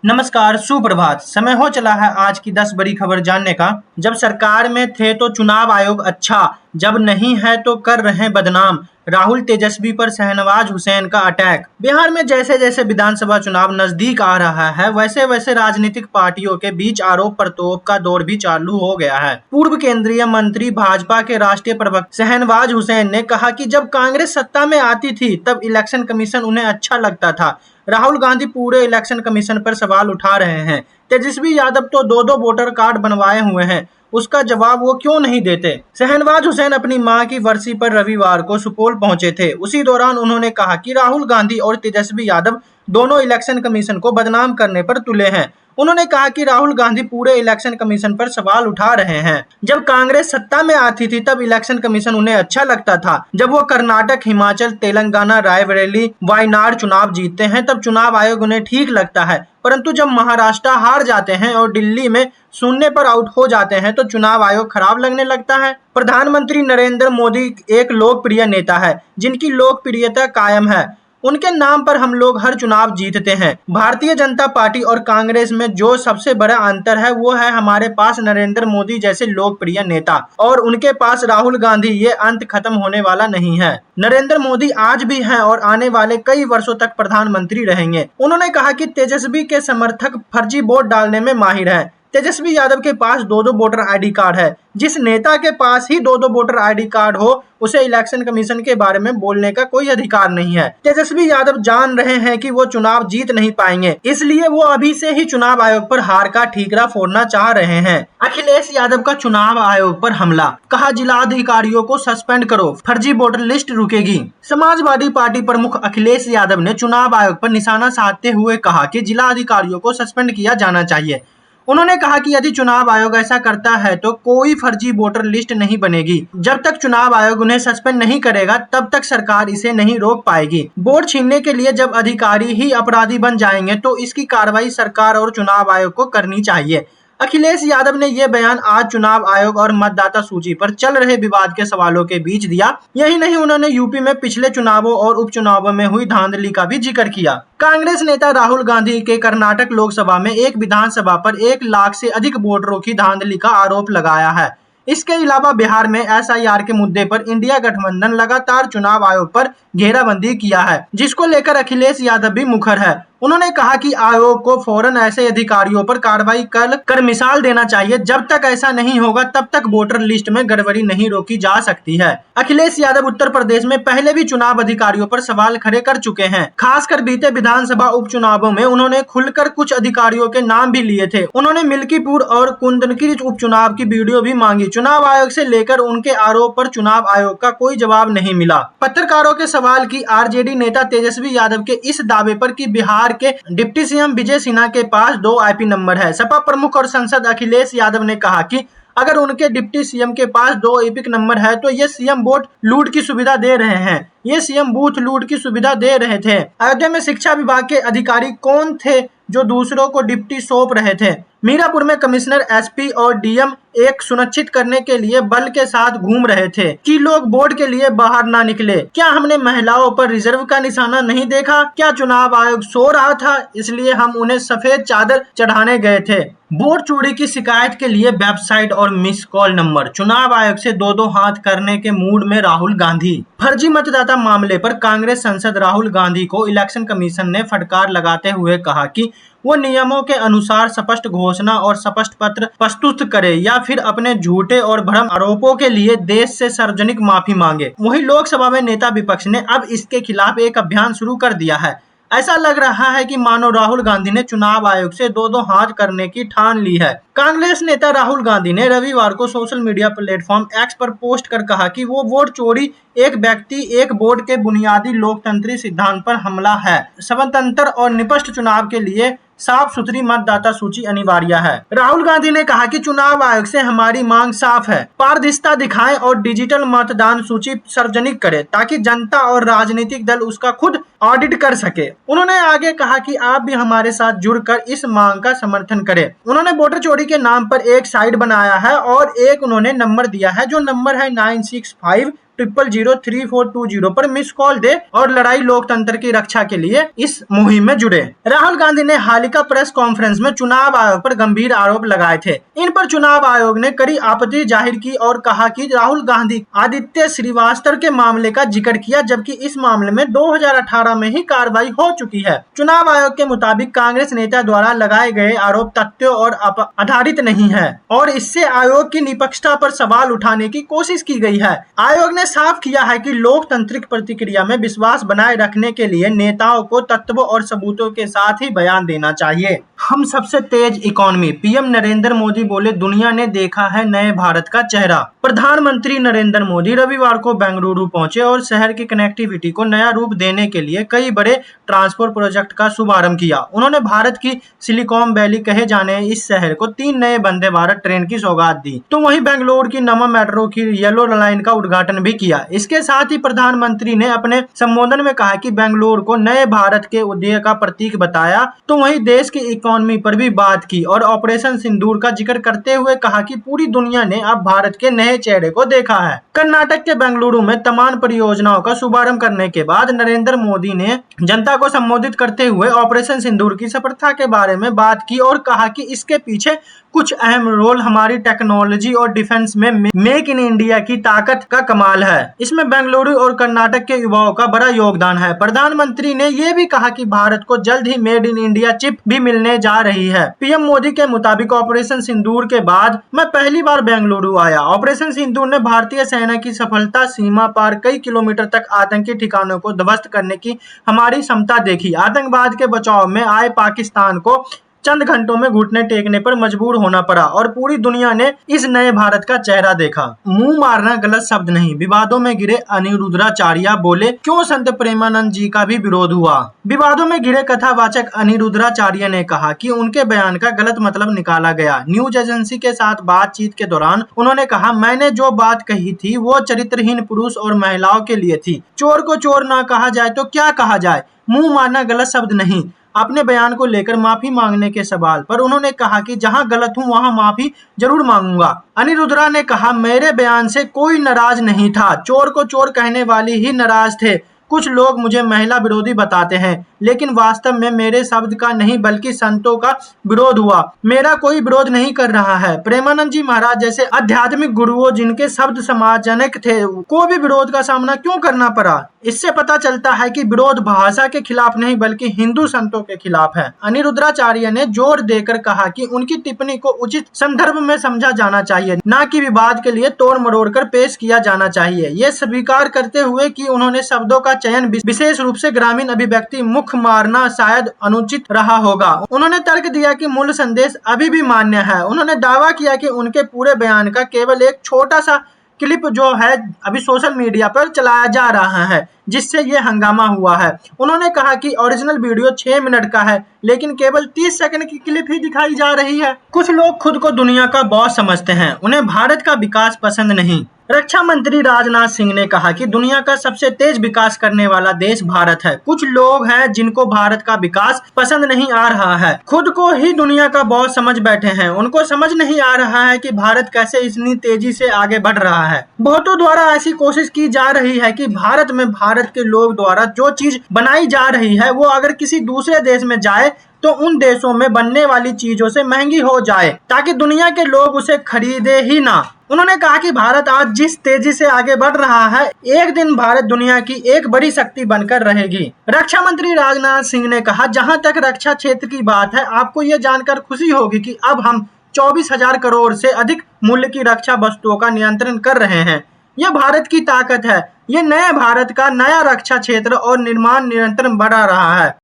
नमस्कार, सुप्रभात। समय हो चला है आज की 10 बड़ी खबर जानने का। जब सरकार में थे तो चुनाव आयोग अच्छा, जब नहीं है तो कर रहे बदनाम। राहुल तेजस्वी पर शहनवाज हुसैन का अटैक। बिहार में जैसे जैसे विधानसभा चुनाव नजदीक आ रहा है, वैसे वैसे राजनीतिक पार्टियों के बीच आरोप प्रत्यारोप का दौर भी चालू हो गया है। पूर्व केंद्रीय मंत्री भाजपा के राष्ट्रीय प्रवक्ता शहनवाज हुसैन ने कहा कि जब कांग्रेस सत्ता में आती थी तब इलेक्शन कमीशन उन्हें अच्छा लगता था। राहुल गांधी पूरे इलेक्शन कमीशन पर सवाल उठा रहे हैं। तेजस्वी यादव तो दो वोटर कार्ड बनवाए हुए हैं, उसका जवाब वो क्यों नहीं देते। शहनवाज हुसैन अपनी मां की बरसी पर रविवार को सुपौल पहुंचे थे। उसी दौरान उन्होंने कहा कि राहुल गांधी और तेजस्वी यादव दोनों इलेक्शन कमीशन को बदनाम करने पर तुले हैं। उन्होंने कहा कि राहुल गांधी पूरे इलेक्शन कमीशन पर सवाल उठा रहे हैं। जब कांग्रेस सत्ता में आती थी तब इलेक्शन कमीशन उन्हें अच्छा लगता था। जब वो कर्नाटक, हिमाचल, तेलंगाना, रायबरेली, वायनाड चुनाव जीतते हैं तब चुनाव आयोग उन्हें ठीक लगता है, परंतु जब महाराष्ट्र हार जाते हैं और दिल्ली में शून्य पर आउट हो जाते हैं तो चुनाव आयोग खराब लगने लगता है। प्रधानमंत्री नरेंद्र मोदी एक लोकप्रिय नेता है जिनकी लोकप्रियता कायम है। उनके नाम पर हम लोग हर चुनाव जीतते हैं। भारतीय जनता पार्टी और कांग्रेस में जो सबसे बड़ा अंतर है वो है हमारे पास नरेंद्र मोदी जैसे लोकप्रिय नेता और उनके पास राहुल गांधी। ये अंत खत्म होने वाला नहीं है। नरेंद्र मोदी आज भी हैं और आने वाले कई वर्षों तक प्रधानमंत्री रहेंगे। उन्होंने कहा कि तेजस्वी के समर्थक फर्जी वोट डालने में माहिर हैं। तेजस्वी यादव के पास दो वोटर आईडी कार्ड है। जिस नेता के पास ही दो वोटर आईडी कार्ड हो उसे इलेक्शन कमीशन के बारे में बोलने का कोई अधिकार नहीं है। तेजस्वी यादव जान रहे हैं कि वो चुनाव जीत नहीं पाएंगे, इसलिए वो अभी से ही चुनाव आयोग पर हार का ठीकरा फोड़ना चाह रहे हैं। अखिलेश यादव का चुनाव आयोग पर हमला, कहा जिला अधिकारियों को सस्पेंड करो, फर्जी वोटर लिस्ट रुकेगी। समाजवादी पार्टी प्रमुख अखिलेश यादव ने चुनाव आयोग पर निशाना साधते हुए कहा कि जिला अधिकारियों को सस्पेंड किया जाना चाहिए। उन्होंने कहा कि यदि चुनाव आयोग ऐसा करता है तो कोई फर्जी वोटर लिस्ट नहीं बनेगी। जब तक चुनाव आयोग उन्हें सस्पेंड नहीं करेगा तब तक सरकार इसे नहीं रोक पाएगी। वोट छीनने के लिए जब अधिकारी ही अपराधी बन जाएंगे तो इसकी कार्रवाई सरकार और चुनाव आयोग को करनी चाहिए। अखिलेश यादव ने यह बयान आज चुनाव आयोग और मतदाता सूची पर चल रहे विवाद के सवालों के बीच दिया। यही नहीं, उन्होंने यूपी में पिछले चुनावों और उपचुनावों में हुई धांधली का भी जिक्र किया। कांग्रेस नेता राहुल गांधी के कर्नाटक लोकसभा में एक विधानसभा पर 1 लाख से अधिक वोटरों की धांधली का आरोप लगाया है। इसके अलावा बिहार में एसआईआर के मुद्दे पर इंडिया गठबंधन लगातार चुनाव आयोग पर घेराबंदी किया है, जिसको लेकर अखिलेश यादव भी मुखर है। उन्होंने कहा कि आयोग को फौरन ऐसे अधिकारियों पर कार्रवाई कर मिसाल देना चाहिए। जब तक ऐसा नहीं होगा तब तक वोटर लिस्ट में गड़बड़ी नहीं रोकी जा सकती है। अखिलेश यादव उत्तर प्रदेश में पहले भी चुनाव अधिकारियों पर सवाल खड़े कर चुके हैं। खासकर बीते विधानसभा उपचुनावों में उन्होंने खुलकर कुछ अधिकारियों के नाम भी लिए थे। उन्होंने मिल्कीपुर और कुंदनगिरी उपचुनाव की वीडियो भी मांगी। चुनाव आयोग से लेकर उनके आरोप पर चुनाव आयोग का कोई जवाब नहीं मिला। पत्रकारों के सवाल की आरजेडी नेता तेजस्वी यादव के इस दावे पर कि बिहार के डिप्टी सीएम विजय सिन्हा के पास 2 आईपी नंबर है। सपा प्रमुख और सांसद अखिलेश यादव ने कहा कि अगर उनके डिप्टी सीएम के पास 2 एपिक नंबर है तो ये सीएम वोट लूट की सुविधा दे रहे हैं। ये सीएम बूथ लूट की सुविधा दे रहे थे। अयोध्या में शिक्षा विभाग के अधिकारी कौन थे जो दूसरों को डिप्टी सौंप रहे थे? मीरापुर में कमिश्नर, एसपी और डीएम एक सुनिश्चित करने के लिए बल के साथ घूम रहे थे कि लोग वोट के लिए बाहर ना निकले। क्या हमने महिलाओं पर रिजर्व का निशाना नहीं देखा? क्या चुनाव आयोग सो रहा था इसलिए हम उन्हें सफेद चादर चढ़ाने गए थे? वोट चोरी की शिकायत के लिए वेबसाइट और मिस कॉल नंबर। चुनाव आयोग से दो हाथ करने के मूड में राहुल गांधी। फर्जी मतदाता मामले पर कांग्रेस सांसद राहुल गांधी को इलेक्शन कमीशन ने फटकार लगाते हुए कहा कि वो नियमों के अनुसार स्पष्ट घोषणा और स्पष्ट पत्र प्रस्तुत करे या फिर अपने झूठे और भ्रम आरोपों के लिए देश से सार्वजनिक माफी मांगे। वहीं लोकसभा में नेता विपक्ष ने अब इसके खिलाफ एक अभियान शुरू कर दिया है। ऐसा लग रहा है कि मानो राहुल गांधी ने चुनाव आयोग से दो हाथ करने की ठान ली है। कांग्रेस नेता राहुल गांधी ने रविवार को सोशल मीडिया प्लेटफॉर्म एक्स पर पोस्ट कर कहा कि वो वोट चोरी एक व्यक्ति एक वोट के बुनियादी लोकतंत्री सिद्धांत पर हमला है। स्वतंत्र और निष्पक्ष चुनाव के लिए साफ सुथरी मतदाता सूची अनिवार्य है। राहुल गांधी ने कहा कि चुनाव आयोग से हमारी मांग साफ है, पारदर्शिता दिखाएं और डिजिटल मतदान सूची सार्वजनिक करें ताकि जनता और राजनीतिक दल उसका खुद ऑडिट कर सके। उन्होंने आगे कहा कि आप भी हमारे साथ जुड़कर इस मांग का समर्थन करें। उन्होंने वोटर चोरी के नाम पर एक साइट बनाया है और एक उन्होंने नंबर दिया है जो नंबर है 965 80003420 पर मिस कॉल दे और लड़ाई लोकतंत्र की रक्षा के लिए इस मुहिम में जुड़े। राहुल गांधी ने हालिका प्रेस कॉन्फ्रेंस में चुनाव आयोग पर गंभीर आरोप लगाए थे। इन पर चुनाव आयोग ने कड़ी आपत्ति जाहिर की और कहा कि राहुल गांधी आदित्य श्रीवास्तव के मामले का जिक्र किया, जबकि इस मामले में 2018 में ही कार्रवाई हो चुकी है। चुनाव आयोग के मुताबिक कांग्रेस नेता द्वारा लगाए गए आरोप तथ्यों और आधारित नहीं है और इससे आयोग की निष्पक्षता पर सवाल उठाने की कोशिश की गई है। आयोग ने साफ किया है कि लोकतांत्रिक प्रक्रिया में विश्वास बनाए रखने के लिए नेताओं को तथ्यों और सबूतों के साथ ही बयान देना चाहिए। हम सबसे तेज इकोनॉमी, पीएम नरेंद्र मोदी बोले, दुनिया ने देखा है नए भारत का चेहरा। प्रधानमंत्री नरेंद्र मोदी रविवार को बेंगलुरु पहुंचे और शहर की कनेक्टिविटी को नया रूप देने के लिए कई बड़े ट्रांसपोर्ट प्रोजेक्ट का शुभारंभ किया। उन्होंने भारत की सिलिकॉन वैली कहे जाने इस शहर को 3 नए वंदे भारत ट्रेन की सौगात दी, तो वहीं बेंगलुरु की नवा मेट्रो की येलो लाइन का उद्घाटन भी किया। इसके साथ ही प्रधानमंत्री ने अपने संबोधन में कहा कि बेंगलुरु को नए भारत के उदय का प्रतीक बताया, तो वहीं देश की इकोनॉमी पर भी बात की और ऑपरेशन सिंदूर का जिक्र करते हुए कहा कि पूरी दुनिया ने अब भारत के नए चेहरे को देखा है। कर्नाटक के बेंगलुरु में तमाम परियोजनाओं का शुभारंभ करने के बाद नरेंद्र मोदी ने जनता को संबोधित करते हुए ऑपरेशन सिंदूर की सफलता के बारे में बात की और कहा कि इसके पीछे कुछ अहम रोल हमारी टेक्नोलॉजी और डिफेंस में मेक इन इंडिया की ताकत का कमाल है। इसमें बेंगलुरु और कर्नाटक के युवाओं का बड़ा योगदान है। प्रधानमंत्री ने यह भी कहा कि भारत को जल्द he made in India chip भी मिलने जा रही है। पीएम मोदी के मुताबिक ऑपरेशन सिंदूर के बाद मैं पहली बार बेंगलुरु आया। ऑपरेशन सिंदूर ने भारतीय सेना की सफलता सीमा पार कई किलोमीटर तक आतंकी ठिकानों को ध्वस्त करने की हमारी क्षमता देखी। आतंकवाद के बचाव में आए पाकिस्तान को चंद घंटों में घुटने टेकने पर मजबूर होना पड़ा और पूरी दुनिया ने इस नए भारत का चेहरा देखा। मुंह मारना गलत शब्द नहीं, विवादों में गिरे अनिरुद्धाचार्य बोले, क्यों संत प्रेमानंद जी का भी विरोध हुआ। विवादों में घिरे कथावाचक अनिरुद्धाचार्य ने कहा कि उनके बयान का गलत मतलब निकाला गया। न्यूज एजेंसी के साथ बातचीत के दौरान उन्होंने कहा, मैंने जो बात कही थी वो चरित्रहीन पुरुष और महिलाओं के लिए थी। चोर को चोर ना कहा जाए तो क्या कहा जाए। मुंह मारना गलत शब्द नहीं। अपने बयान को लेकर माफी मांगने के सवाल पर उन्होंने कहा कि जहां गलत हूं वहां माफी जरूर मांगूंगा। अनिरुद्धा ने कहा, मेरे बयान से कोई नाराज नहीं था, चोर को चोर कहने वाले ही नाराज थे। कुछ लोग मुझे महिला विरोधी बताते हैं, लेकिन वास्तव में मेरे शब्द का नहीं बल्कि संतों का विरोध हुआ। मेरा कोई विरोध नहीं कर रहा है। प्रेमानंद जी महाराज जैसे आध्यात्मिक गुरुओं जिनके शब्द समाजजनक थे को भी विरोध का सामना क्यों करना पड़ा। इससे पता चलता है कि विरोध भाषा के खिलाफ नहीं बल्कि हिंदू संतों के खिलाफ है। अनिरुद्धाचार्य ने जोर देकर कहा कि उनकी टिप्पणी को उचित संदर्भ में समझा जाना चाहिए, न कि विवाद के लिए तोड़ मरोड़ कर पेश किया जाना चाहिए। ये स्वीकार करते हुए कि उन्होंने शब्दों का चयन विशेष रूप से ग्रामीण अभिव्यक्ति मुख मारना शायद अनुचित रहा होगा। उन्होंने तर्क दिया कि मूल संदेश अभी भी मान्य है। उन्होंने दावा किया कि उनके पूरे बयान का केवल एक छोटा सा क्लिप जो है अभी सोशल मीडिया पर चलाया जा रहा है, जिससे ये हंगामा हुआ है। उन्होंने कहा कि ओरिजिनल वीडियो 6 मिनट का है, लेकिन केवल 30 सेकंड की क्लिप ही दिखाई जा रही है। कुछ लोग खुद को दुनिया का बॉस समझते हैं, उन्हें भारत का विकास पसंद नहीं। रक्षा मंत्री राजनाथ सिंह ने कहा कि दुनिया का सबसे तेज विकास करने वाला देश भारत है। कुछ लोग हैं जिनको भारत का विकास पसंद नहीं आ रहा है, खुद को ही दुनिया का बॉस समझ बैठे हैं। उनको समझ नहीं आ रहा है कि भारत कैसे इतनी तेजी से आगे बढ़ रहा है। बहुतों द्वारा ऐसी कोशिश की जा रही है कि भारत में भारत के लोग द्वारा जो चीज बनाई जा रही है वो अगर किसी दूसरे देश में जाए तो उन देशों में बनने वाली चीजों से महंगी हो जाए, ताकि दुनिया के लोग उसे खरीदे ही ना। उन्होंने कहा कि भारत आज जिस तेजी से आगे बढ़ रहा है, एक दिन भारत दुनिया की एक बड़ी शक्ति बनकर रहेगी। रक्षा मंत्री राजनाथ सिंह ने कहा, जहां तक रक्षा क्षेत्र की बात है, आपको ये जानकर खुशी होगी कि अब हम 24,000 करोड़ से अधिक मूल्य की रक्षा वस्तुओं का नियंत्रण कर रहे हैं। यह भारत की ताकत है। ये नए भारत का नया रक्षा क्षेत्र और निर्माण निरंतर बढ़ा रहा है।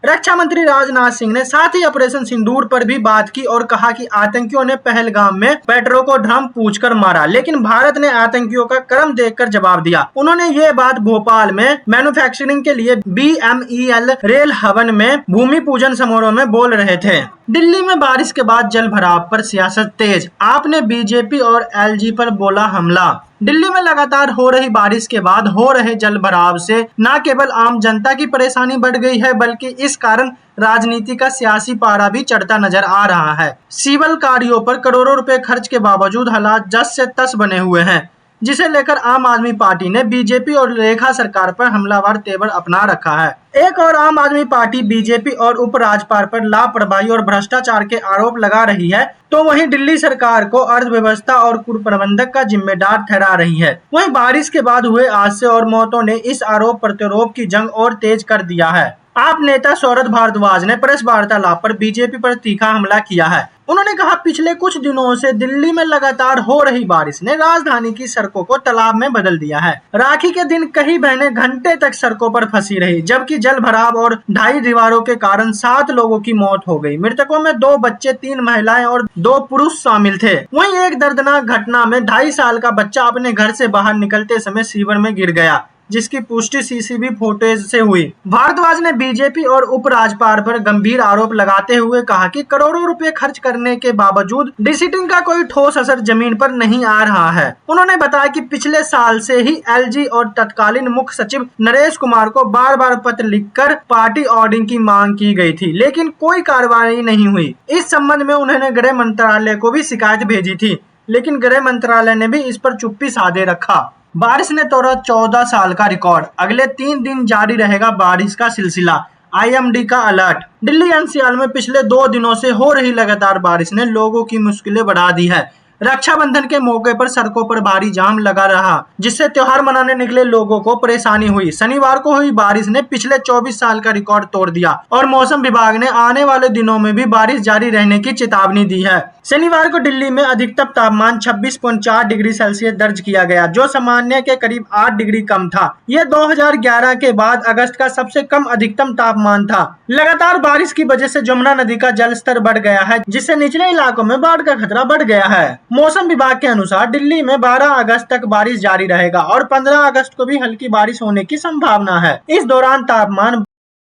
रक्षा मंत्री राजनाथ सिंह ने साथ ही ऑपरेशन सिंदूर पर भी बात की और कहा कि आतंकियों ने पहलगाम में पेट्रो को ड्रम पूछकर मारा, लेकिन भारत ने आतंकियों का कर्म देखकर जवाब दिया। उन्होंने ये बात भोपाल में मैन्युफैक्चरिंग के लिए BMEL रेल हवन में भूमि पूजन समारोह में बोल रहे थे। दिल्ली में बारिश के बाद जल भराव पर सियासत तेज, आपने बीजेपी और LG पर बोला हमला। दिल्ली में लगातार हो रही बारिश के बाद हो रहे जल भराव से न केवल आम जनता की परेशानी बढ़ गई है, बल्कि इस कारण राजनीति का सियासी पारा भी चढ़ता नजर आ रहा है। सिविल कार्यों पर करोड़ों रुपए खर्च के बावजूद हालात जस से तस बने हुए हैं। जिसे लेकर आम आदमी पार्टी ने बीजेपी और रेखा सरकार पर हमलावर तेवर अपना रखा है। एक और आम आदमी पार्टी बीजेपी और उपराज्यपाल पर लापरवाही और भ्रष्टाचार के आरोप लगा रही है, तो वहीं दिल्ली सरकार को अर्थव्यवस्था और कुप्रबंधक का जिम्मेदार ठहरा रही है। वहीं बारिश के बाद हुए हादसे और मौतों ने इस आरोप प्रत्यारोप की जंग और तेज कर दिया है। आप नेता शरद भारद्वाज ने प्रेस वार्तालाप पर बीजेपी पर तीखा हमला किया है। उन्होंने कहा, पिछले कुछ दिनों से दिल्ली में लगातार हो रही बारिश ने राजधानी की सड़कों को तालाब में बदल दिया है। राखी के दिन कई बहनें घंटे तक सड़कों पर फंसी रही, जबकि जल भराव और ढाई दीवारों के कारण 7 लोगों की मौत हो गई। मृतकों में 2 बच्चे, 3 महिलाएं और 2 पुरुष शामिल थे। वहीं एक दर्दनाक घटना में 2.5 साल का बच्चा अपने घर से बाहर निकलते समय सीवर में गिर गया, जिसकी पुष्टि सीसीटीवी फुटेज से हुई। भारद्वाज ने बीजेपी और उपराज्यपाल पर गंभीर आरोप लगाते हुए कहा कि करोड़ों रुपए खर्च करने के बावजूद डिसिटिंग का कोई ठोस असर जमीन पर नहीं आ रहा है। उन्होंने बताया कि पिछले साल से ही एलजी और तत्कालीन मुख्य सचिव नरेश कुमार को बार-बार पत्र लिखकर पार्टी ऑडिटिंग की मांग की गई थी, लेकिन कोई कार्रवाई नहीं हुई। इस संबंध में उन्होंने गृह मंत्रालय को भी शिकायत भेजी थी, लेकिन गृह मंत्रालय ने भी इस पर चुप्पी साधे रखा। बारिश ने तोड़ा 14 साल का रिकॉर्ड, अगले 3 दिन जारी रहेगा बारिश का सिलसिला, आईएमडी का अलर्ट। दिल्ली एनसीआर में पिछले 2 दिनों से हो रही लगातार बारिश ने लोगों की मुश्किलें बढ़ा दी है। रक्षाबंधन के मौके पर सड़कों पर भारी जाम लगा रहा, जिससे त्योहार मनाने निकले लोगों को परेशानी हुई। शनिवार को हुई बारिश ने पिछले 24 साल का रिकॉर्ड तोड़ दिया और मौसम विभाग ने आने वाले दिनों में भी बारिश जारी रहने की चेतावनी दी है। शनिवार को दिल्ली में अधिकतम तापमान 26.4 डिग्री सेल्सियस दर्ज किया गया, जो सामान्य के करीब 8 डिग्री कम था। यह 2011 के बाद अगस्त का सबसे कम अधिकतम तापमान था। लगातार बारिश की वजह से जमुना नदी का जल स्तर बढ़ गया है, जिससे निचले इलाकों में बाढ़ का खतरा बढ़ गया है। मौसम विभाग के अनुसार दिल्ली में 12 अगस्त तक बारिश जारी रहेगा और 15 अगस्त को भी हल्की बारिश होने की संभावना है। इस दौरान तापमान